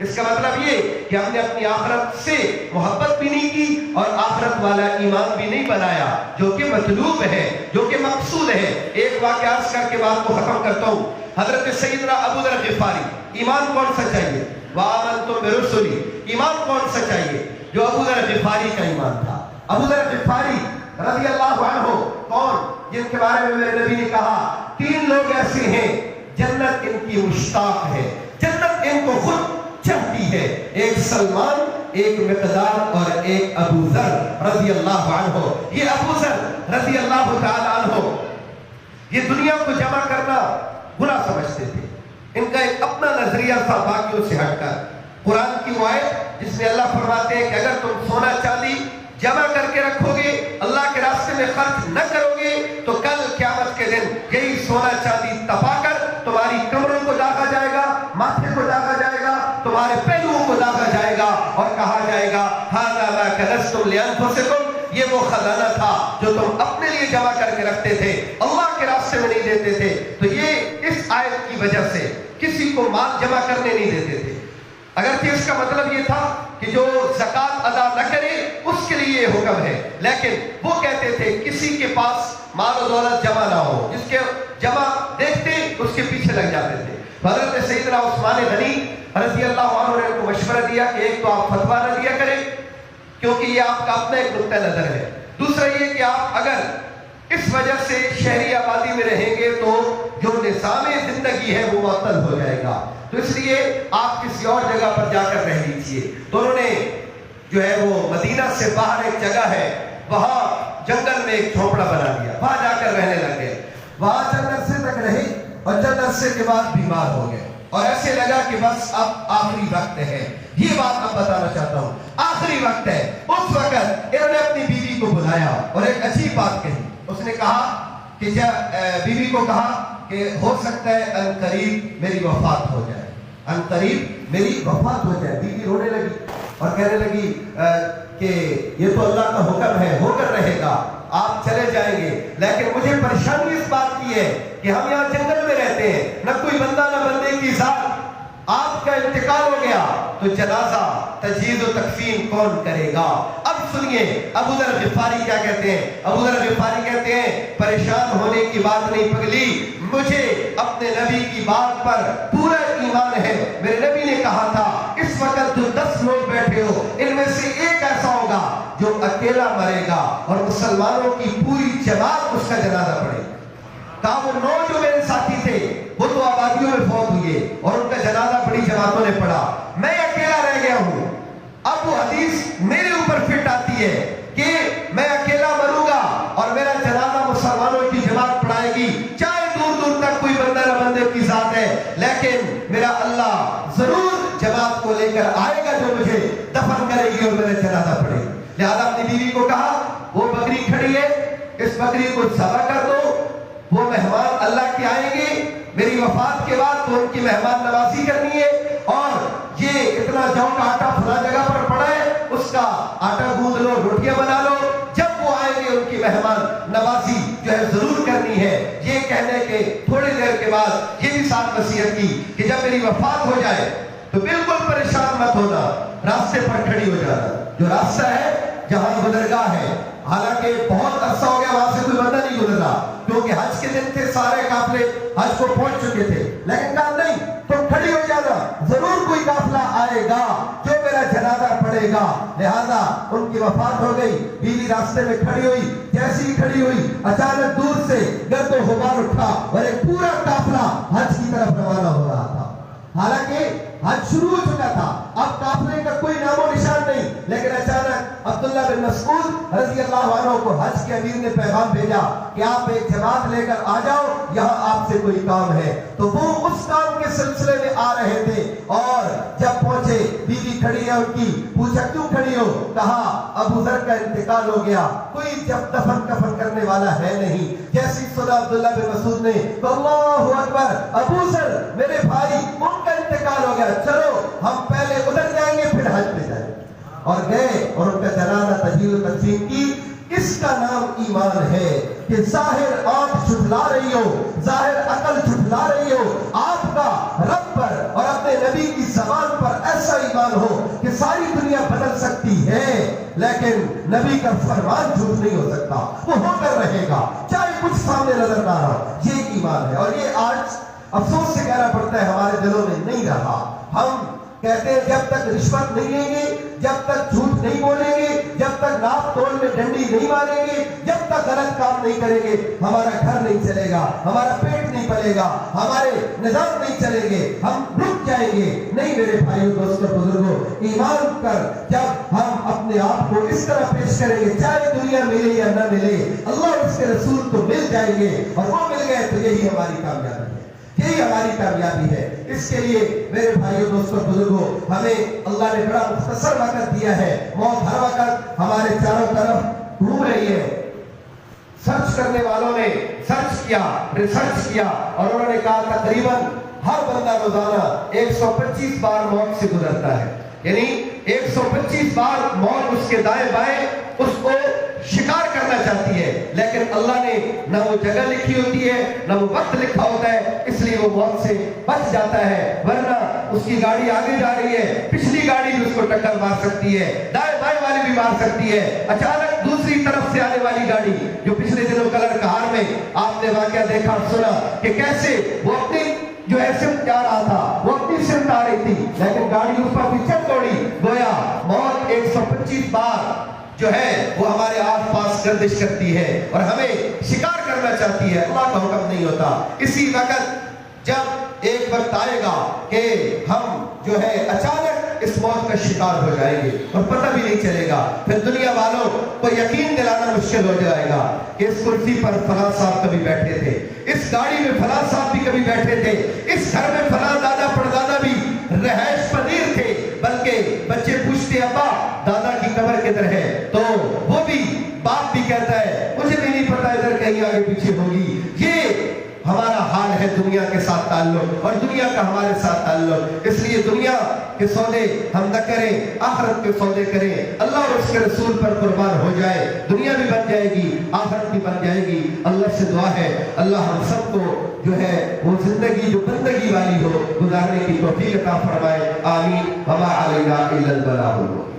اس کا مطلب یہ کہ ہم نے اپنی آخرت سے محبت بھی نہیں کی اور آخرت والا ایمان بھی نہیں بنایا جو کہ مطلوب ہے، جو کہ مقصود ہے۔ ایک واقعہ عرض کر کے بات کو ختم کرتا ہوں۔ حضرت سیدنا ابو ذر غفاری، ایمان کون سا چاہیے؟ وَآمَنْتُمْ بِرُسُلِي، ایمان کون سا چاہیے؟ جو ابو ذر غفاری کا ایمان تھا۔ ابو ذر غفاری رضی اللہ عنہ کون؟ جن کے بارے میں میرے نبی نے کہا 3 لوگ ایسے ہیں جنت ان کی مشتاق ہے، جنت ان کو خود چاہتی ہے، ایک سلمان، ایک مقداد اور ایک ابو ذر رضی اللہ عنہ۔ یہ ابو ذر رضی اللہ تعالی عنہ یہ دنیا کو جمع کرنا گناہ سمجھتے تھے، ان کا ایک اپنا نظریہ تھا باقیوں سے ہٹ کر۔ قرآن کی وہ آیت جس میں اللہ فرماتے ہیں کہ اگر تم سونا چاندی جمع کر کے رکھو گے، اللہ کے راستے میں خرچ نہ کرو گے، تو کل قیامت کے دن یہی سونا چاندی تپا کر تمہاری کمروں کو داغا جائے گا، ماتھے کو داغا جائے گا، تمہارے پہلوؤں کو داغا جائے گا اور کہا جائے گا ھذا ما کنزتم لانفسکم، یہ وہ خزانہ تھا جو تم اپنے لیے جمع کر کے رکھتے تھے، اللہ کے راستے میں نہیں دیتے تھے۔ تو یہ اس آیت کی وجہ سے کسی کو مال جمع کرنے نہیں دیتے تھے، اگرچہ اس کا مطلب یہ تھا کہ جو زکوٰۃ ادا نہ کرے اس کے لیے یہ حکم ہے، لیکن وہ کہتے تھے کسی کے پاس مال و دولت جمع نہ ہو، جس کے جمع دیکھتے اس کے پیچھے لگ جاتے تھے۔ حضرت سیدنا عثمان غنی رضی اللہ عنہ نے ان کو مشورہ دیا کہ ایک تو آپ فتویٰ نہ دیا کریں کیونکہ یہ آپ کا اپنا ایک نقطہ نظر ہے، دوسرا یہ کہ آپ اگر اس وجہ سے شہری آبادی میں رہیں گے تو جو نظام زندگی ہے وہ معطل ہو جائے گا، تو اس لیے آپ کسی اور جگہ پر جا کر رہ لیجیے۔ تو انہوں نے جو ہے وہ مدینہ سے باہر ایک جگہ ہے، وہاں جنگل میں ایک جھونپڑا بنا دیا، وہاں جا کر رہنے لگے، وہاں چند عرصے تک رہے اور چند عرصے کے بعد بیمار ہو گئے اور ایسے لگا کہ بس اب آخری وقت ہے۔ یہ بات اب بتانا چاہتا ہوں، آخری وقت ہے۔ اس وقت انہوں نے اپنی بیوی کو بلایا اور ایک عجیب بات کہی، اس نے کہا کہ بیوی کو کہا کہ ہو سکتا ہے ان قریب میری وفات ہو جائے، ان قریب میری وفات ہو جائے۔ بیوی رونے لگی اور کہنے لگی کہ یہ تو اللہ کا حکم ہے، ہو کر رہے گا، آپ چلے جائیں گے، لیکن مجھے پریشانی اس بات کی ہے کہ ہم یہاں جنگل میں رہتے ہیں، نہ کوئی بندہ نہ بندے کی ذات، آپ کا انتقال ہو گیا تو جنازہ تجہیز و تکفین کون کرے گا؟ اب سنیے ابو ذر غفاری کیا کہتے ہیں۔ ابو ذر غفاری کہتے ہیں پریشان ہونے کی بات نہیں پگلی، مجھے اپنے نبی کی بات پر پورا ایمان ہے۔ میرے نبی نے کہا تھا اس وقت جو 10 لوگ بیٹھے ہو ان میں سے ایک ایسا ہوگا جو اکیلا مرے گا اور مسلمانوں کی پوری جماعت اس کا جنازہ پڑھے گی۔ کہا وہ 9 جو میرے ساتھی تھے وہ تو آبادیوں میں فوت ہوئے اور ان کا جنازہ بڑی جماعتوں نے پڑھا، میں اکیلا رہ گیا ہوں۔ اب وہ حدیث میرے اوپر فٹ آتی ہے کہ میں اکیلا مروں گا اور میرا جنازہ مسلمانوں کی جماعت پڑھائے گی، چاہے دور دور تک کوئی بندہ نہ بندے کی ذات ہے، لیکن میرا اللہ ضرور جماعت کو لے کر آئے گا جو مجھے دفن کرے گی اور میرا جنازہ پڑھے گی۔ لہذا اپنی بیوی کو کہا وہ بکری کھڑی ہے، اس بکری کو ذبح کر دو، وہ مہمان اللہ کے آئیں گے، میری وفات کے بعد تو ان کی مہمان نوازی کرنی ہے، اور یہ اتنا جوں کا آٹا فلاں جگہ پر پڑا ہے اس کا آٹا گوندھ لو، روٹیاں بنا لو، جب وہ آئیں گے ان کی مہمان نوازی جو ہے ضرور کرنی ہے۔ یہ کہنے کے تھوڑی دیر کے بعد یہ بھی ساتھ نصیحت کی کہ جب میری وفات ہو جائے تو بالکل پریشان مت ہونا، راستے پر کھڑی ہو جانا، جو راستہ ہے جہاں گزرگاہ ہے، حالانکہ بہت عرصہ ہو گیا وہاں سے کوئی بندہ نہیں گزرا کیونکہ حج کے دن تھے، سارے قافلے حج کو پہنچ چکے تھے، لیکن کہا نہیں تم کھڑی ہو جانا، ضرور کوئی قافلہ آئے گا جو میرا جنازہ پڑھے گا۔ لہذا ان کی وفات ہو گئی، بیوی راستے میں کھڑی ہوئی، جیسی کھڑی ہوئی اچانک دور سے گرد و غبار اٹھا اور ایک پورا قافلہ حج کی طرف روانہ ہو رہا تھا۔ حالانکہ حج شروع ہو چکا تھا، اب قافلے کا کوئی نام و نشان نہیں، لیکن اچانک عبداللہ بن مسعود رضی اللہ عنہ کو حج کے امیر نے پیغام بھیجا کہ آپ ایک جماعت لے کر آ جاؤ، یہاں آپ سے کوئی کام ہے۔ تو وہ اس کام کے سلسلے میں آ رہے تھے اور جب پہنچے بیوی کھڑی ہے ان کی، پوچھا کیوں کھڑی ہو؟ کہا ابو ذر کا انتقال ہو گیا، کوئی جب دفن کفن کرنے والا ہے نہیں۔ جیسی سنا عبداللہ بن مسعود نے تو اللہ اکبر، ابو ذر میرے بھائی ان کا انتقال ہو گیا، چلو ہم پہلے ادھر جائیں گے پھر حج پہ جائیں گے، اور گئے اور ان کا جنازہ تجہیز و تقسیم کی۔ اس کا نام ایمان ہے کہ ظاہر آنکھ جھٹلا رہی ہو، ظاہر عقل جھٹلا رہی ہو، آپ کا رب پر اور اپنے نبی کی زبان پر ایسا ایمان ہو کہ ساری دنیا بدل سکتی ہے لیکن نبی کا فرمان جھوٹ نہیں ہو سکتا، وہ ہو کر رہے گا چاہے کچھ سامنے نظر نہ آ۔ یہ ایمان ہے، اور یہ آج افسوس سے کہنا پڑتا ہے ہمارے دلوں میں نہیں رہا۔ ہم کہتے ہیں جب تک رشوت نہیں لیں گے، جب تک جھوٹ نہیں بولیں گے، جب تک ناپ تول میں ڈنڈی نہیں ماریں گے، جب تک غلط کام نہیں کریں گے، ہمارا گھر نہیں چلے گا، ہمارا پیٹ نہیں پلے گا، ہمارے نظام نہیں چلیں گے، ہم رک جائیں گے۔ نہیں میرے بھائیوں دوستوں بزرگوں، ایمان پر جب ہم اپنے آپ کو اس طرح پیش کریں گے، چاہے دنیا ملے یا نہ ملے، اللہ اور اس کے رسول تو مل جائیں گے، اور وہ مل گئے تو یہی ہماری کامیابی ہے، یہی ہماری کامیابی ہے۔ اس کے لیے میرے بھائیوں دوستوں بزرگوں، ہمیں اللہ نے بڑا مختصر وقت دیا ہے۔ موت ہر وقت ہمارے چاروں طرف گھوم رہی ہے۔ سرچ کرنے والوں نے سرچ کیا، ریسرچ کیا، اور انہوں نے کہا تقریباً ہر بندہ روزانہ 125 بار موت سے گزرتا ہے، یعنی 125 بار موت اس کے دائیں بائیں اس کو شکار کرنا چاہتی ہے، لیکن اللہ نے نہ وہ جگہ لکھی ہوتی ہے نہ وہ وقت لکھا ہوتا ہے، اس لیے وہ موت سے بچ جاتا ہے۔ ورنہ اس کی گاڑی آگے جا رہی ہے، پچھلی گاڑی بھی اس کو ٹکر مار سکتی ہے، دائیں بائیں والی بھی مار سکتی ہے، اچانک دوسری طرف سے آنے والی گاڑی، جو پچھلے دنوں کلر کہار میں آپ نے واقعہ دیکھا اور سنا کہ کیسے وہ اپنی جو ہے سمت جا رہا تھا، وہ اپنی سمت آ رہی تھی، لیکن گاڑی اس پر پیچھے دوڑی، گویا موت 125 بار جو ہے وہ ہمارے آس پاس گردش کرتی ہے اور ہمیں شکار کرنا چاہتی ہے، اللہ کا حکم نہیں ہوتا۔ اسی وقت جب ایک وقت آئے گا کہ ہم جو ہے اچانک اس موت کا شکار ہو جائیں گے اور پتہ بھی نہیں چلے گا، پھر دنیا والوں کو یقین دلانا مشکل ہو جائے گا کہ اس کرسی پر فلاں صاحب کبھی بیٹھے تھے، اس گاڑی میں فلاں صاحب بھی کبھی بیٹھے تھے، اس گھر میں فلاں دادا پردادا بھی رہائش پذیر تھے، بلکہ بچے پوچھتے ابا دادا کی قبر کدھر ہے، تو وہ بھی باپ بھی کہتا ہے مجھے بھی نہیں پتا ادھر کہیں آگے پیچھے ہوگی۔ یہ ہمارا حال ہے دنیا کے ساتھ تعلق، اور دنیا کا ہمارے ساتھ تعلق۔ اس لیے دنیا کے سودے ہم نہ کریں، آخرت کے سودے کریں، اللہ اور اس کے رسول پر قربان ہو جائے، دنیا بھی بن جائے گی، آخرت بھی بن جائے گی۔ اللہ سے دعا ہے اللہ ہم سب کو جو ہے وہ زندگی جو بندگی والی ہو گزارنے کی توفیق عطا فرمائے، آمین۔ وما علینا الا البلاغ المبین۔